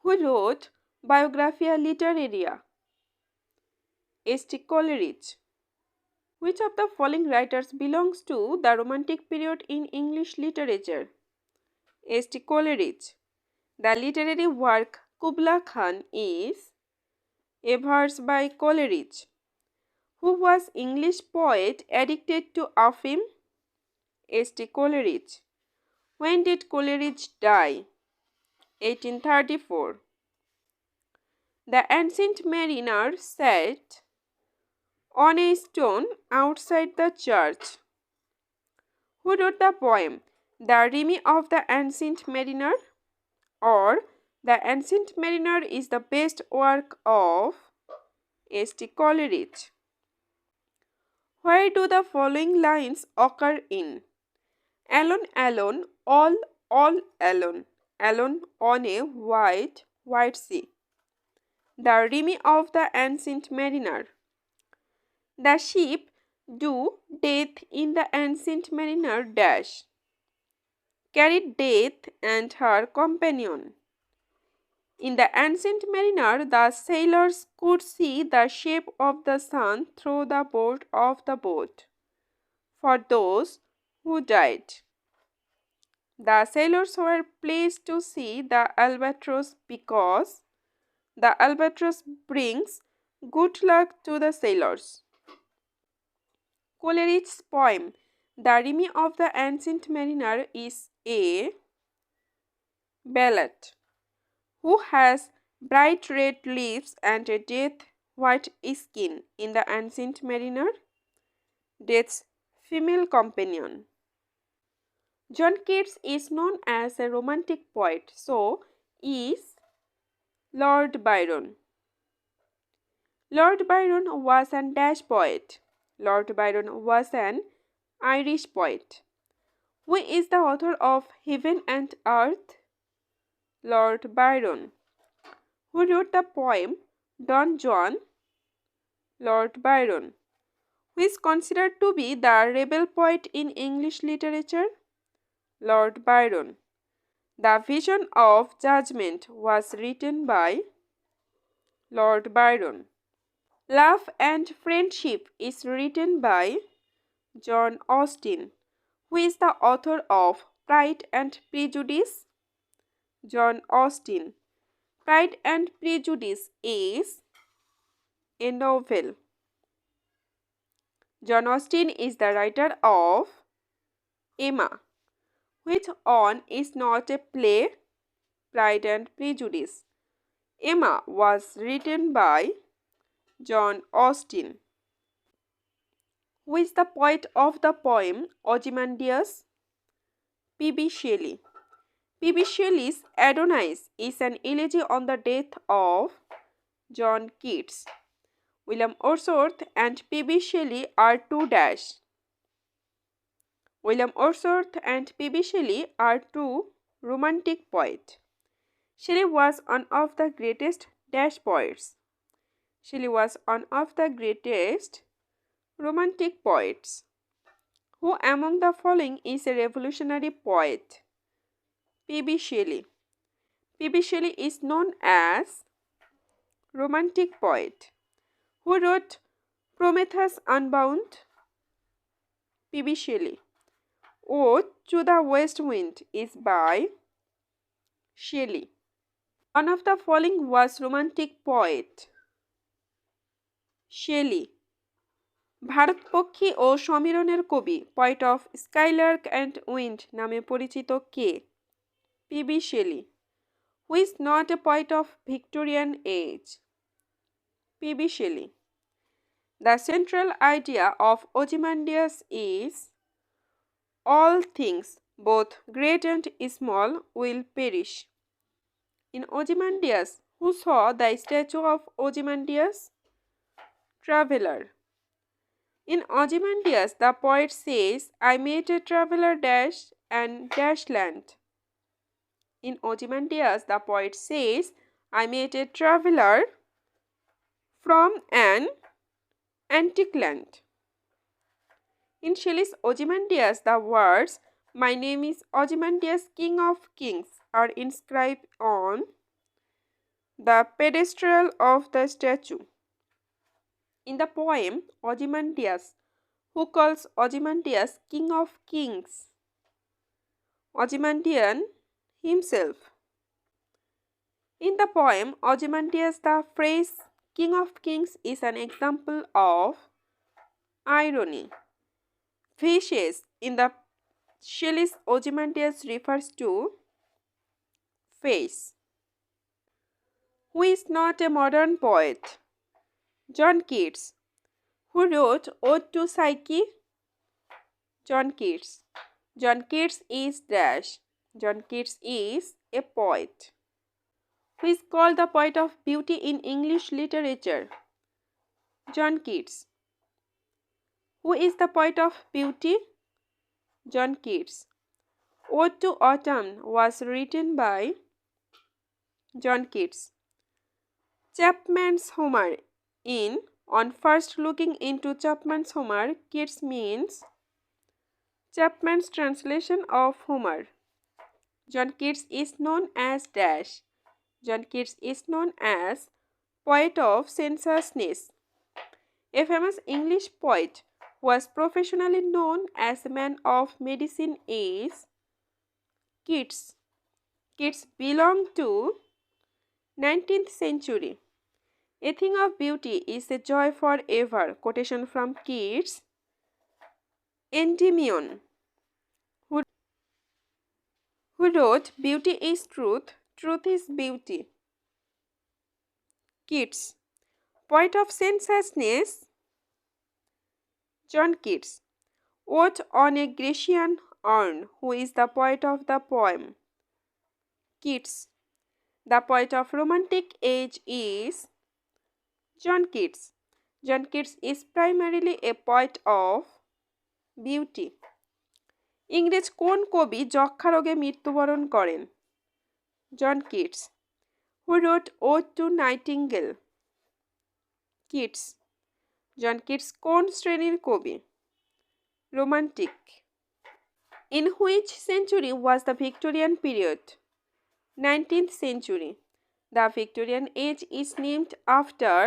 Who wrote Biographia Literaria? S.T. Coleridge. Which of the following writers belongs to the Romantic period in English literature? S.T. Coleridge. The literary work Kubla Khan is a verse by Coleridge. Who was English poet addicted to opium? S.T. Coleridge. When did Coleridge die? 1834. The ancient mariner sat on a stone outside the church. Who wrote the poem The Rime of the Ancient Mariner? Or The Ancient Mariner is the best work of S.T. Coleridge. Where do the following lines occur in? Alone, alone, all alone, alone on a white, white sea. The Rime of the Ancient Mariner. The ship do death in the Ancient Mariner dash. Carried Death and her companion. In the Ancient Mariner, the sailors could see the shape of the sun through the board of the boat. For those who died, the sailors were pleased to see the albatross because the albatross brings good luck to the sailors. Coleridge's poem, The Rime of the Ancient Mariner, is a ballad. Who has bright red lips and a death white skin in the Ancient Mariner? Death's female companion. John Keats is known as a romantic poet, so is Lord Byron. Lord Byron was an dash poet. Lord Byron was an Irish poet. Who is the author of Heaven and Earth? Lord Byron. Who wrote the poem Don Juan? Lord Byron. Who is considered to be the rebel poet in English literature? Lord Byron. The Vision of Judgment was written by Lord Byron. Love and Friendship is written by John Austen. Who is the author of Pride and Prejudice? John Austen. Pride and Prejudice is a novel. John Austen is the writer of Emma, which one is not a play? Pride and Prejudice. Emma was written by John Austen. Who is the poet of the poem Ozymandias? P.B. Shelley. P.B. Shelley's Adonais is an elegy on the death of John Keats. William Wordsworth and P.B. Shelley are two dash. William Wordsworth and P.B. Shelley are two romantic poets. Shelley was one of the greatest dash poets. Shelley was one of the greatest romantic poets. Who among the following is a revolutionary poet? P.B. Shelley. P.B. Shelley is known as romantic poet. Who wrote Prometheus Unbound? P.B. Shelley. Ode to the West Wind is by Shelley. One of the following was romantic poet. Shelley. ভারতপক্ষী ও সমীরণের কবি, poet of Skylark and wind নামে পরিচিত কে? P.B. Shelley. Who is not a poet of Victorian age? P.B. Shelley. The central idea of Ozymandias is all things, both great and small, will perish. In Ozymandias, who saw the statue of Ozymandias? Traveler. In Ozymandias, the poet says, I met a traveler dash and dash land. In Ozymandias, the poet says, I met a traveler from an antique land. In Shelley's Ozymandias, the words, My name is Ozymandias, King of Kings, are inscribed on the pedestal of the statue. In the poem Ozymandias, who calls Ozymandias king of kings? Ozymandias himself. In the poem Ozymandias, the phrase king of kings is an example of irony. Fishes in the Shelley's Ozymandias refers to face. Who is not a modern poet? John Keats. Who wrote Ode to Psyche? John Keats. John Keats is dash. John Keats is a poet. Who is called the poet of beauty in English literature? John Keats. Who is the poet of beauty? John Keats. Ode to Autumn was written by John Keats. Chapman's Homer. On first looking into Chapman's Homer, Keats means Chapman's translation of Homer. John Keats is known as dash. John Keats is known as poet of sensuousness. A famous English poet who was professionally known as a man of medicine is Keats. Keats belonged to 19th century. A thing of beauty is a joy forever. Quotation from Keats. Endymion, who wrote Beauty is Truth, Truth is Beauty. Keats. Poet of sensuousness, John Keats. Ode on a Grecian urn, who is the poet of the poem? Keats. The poet of romantic age is John Keats. John Keats is primarily a poet of beauty. ইংরেজ কোন কবি যক্ষা রোগে মৃত্যুবরণ করেন? John Keats. Who wrote Ode to Nightingale? Keats. John Keats কোন শ্রেণীর কবি? Romantic. In which century was the Victorian period? 19th century. The Victorian age is named after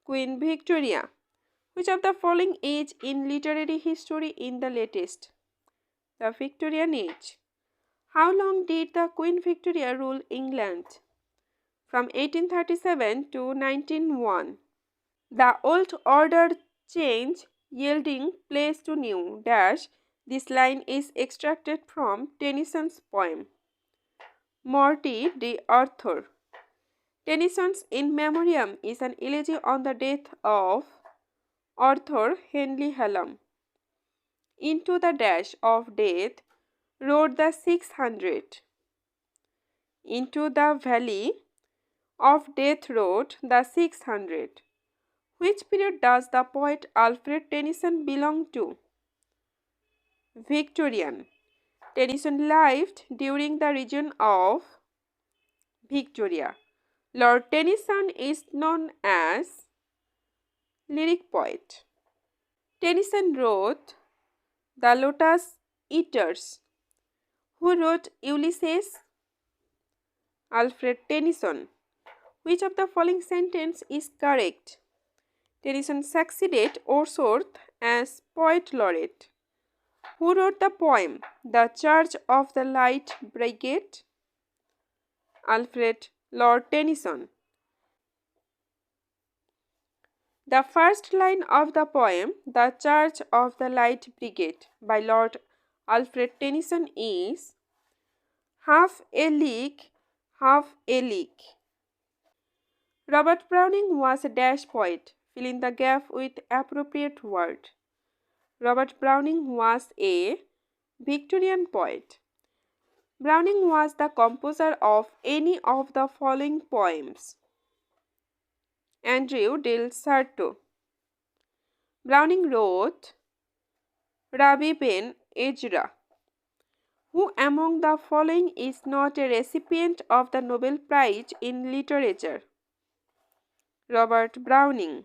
Queen Victoria. Which of the following age in literary history in the latest? The Victorian age. How long did the Queen Victoria rule England? From 1837 to 1901. The old order change yielding place to new dash. This line is extracted from Tennyson's poem Morte d'Arthur. Tennyson's In Memoriam is an elegy on the death of Arthur Henley Hallam. Into the dash of death rode the 600. Into the valley of death rode the 600. Which period does the poet Alfred Tennyson belong to? Victorian. Tennyson lived during the reign of Victoria. Lord Tennyson is known as lyric poet. Tennyson wrote The Lotus Eaters. Who wrote Ulysses? Alfred Tennyson. Which of the following sentence is correct? Tennyson succeeded Wordsworth as poet laureate. Who wrote the poem The Charge of the Light Brigade? Alfred Lord Tennyson. The first line of the poem The Charge of the Light Brigade by Lord Alfred Tennyson is half a league, half a league. Robert Browning was a dash poet. Fill in the gap with appropriate word. Robert Browning was a Victorian poet. Browning was the composer of any of the following poems. Andrew del Sarto. Browning wrote Rabbi Ben Ezra. Who among the following is not a recipient of the Nobel Prize in Literature? Robert Browning.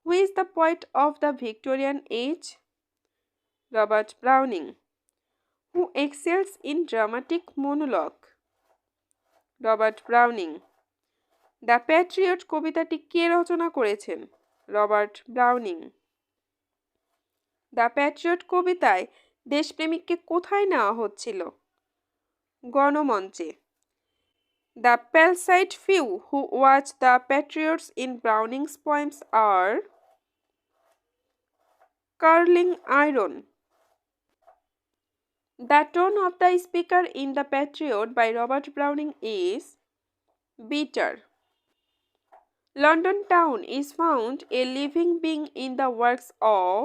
Who is the poet of the Victorian age? Robert Browning. Who excels in dramatic monologue? Robert Browning. The Patriot কবিতাটি কে রচনা করেছেন? Robert Browning. The Patriot কবিতায় দেশপ্রেমিককে কোথায় নেওয়া হচ্ছিল? গণমঞ্চে। The pale-side few who watch the patriots in Browning's poems are curling iron. The tone of the speaker in The Patriot by Robert Browning is bitter. London town is found a living being in the works of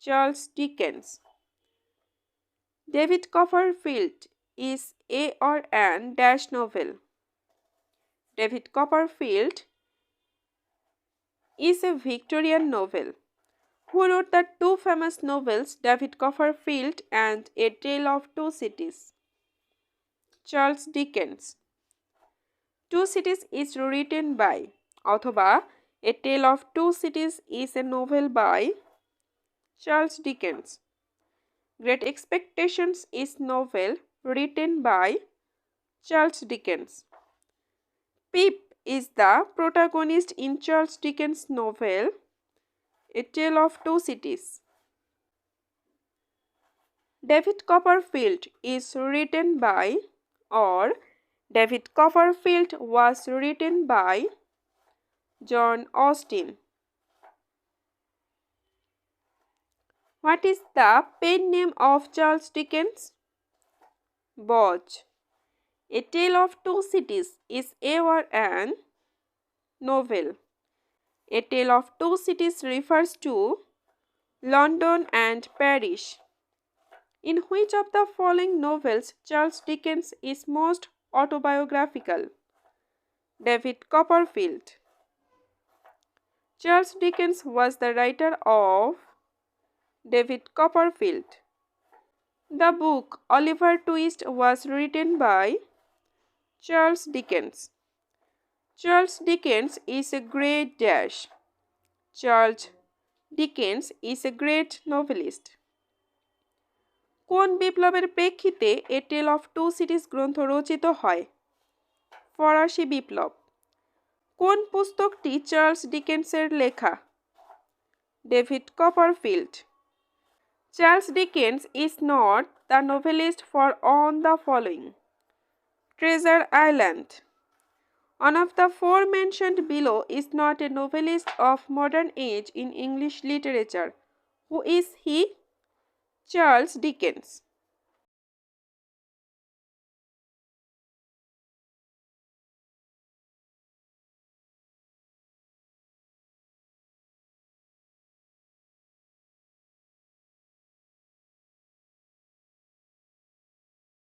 Charles Dickens. David Copperfield is a or an dash novel. David Copperfield is a Victorian novel. Who wrote the two famous novels David Copperfield and A Tale of Two Cities? Charles Dickens. Two Cities is written by অথবা A Tale of Two Cities is a novel by Charles Dickens. Great Expectations is novel written by Charles Dickens. Pip is the protagonist in Charles Dickens' novel A Tale of Two Cities. David Copperfield is written by or David Copperfield was written by John Austen. What is the pen name of Charles Dickens? Boch. A Tale of Two Cities is a or an novel. A Tale of Two Cities refers to London and Paris. In which of the following novels Charles Dickens is most autobiographical? David Copperfield. Charles Dickens was the writer of David Copperfield. The book Oliver Twist was written by Charles Dickens. Charles Dickens is a great dash. Charles Dickens is a great novelist. কোন বিপ্লবের প্রেক্ষিতে এ টেল of two সিটিজ গ্রন্থ রচিত হয়? ফরাসি বিপ্লব। কোন পুস্তকটি Charles ডিকেন্সের লেখা? David Copperfield. Charles Dickens is not the novelist for on the following. Treasure Island. One of the four mentioned below is not a novelist of modern age in English literature. Who is he? Charles Dickens.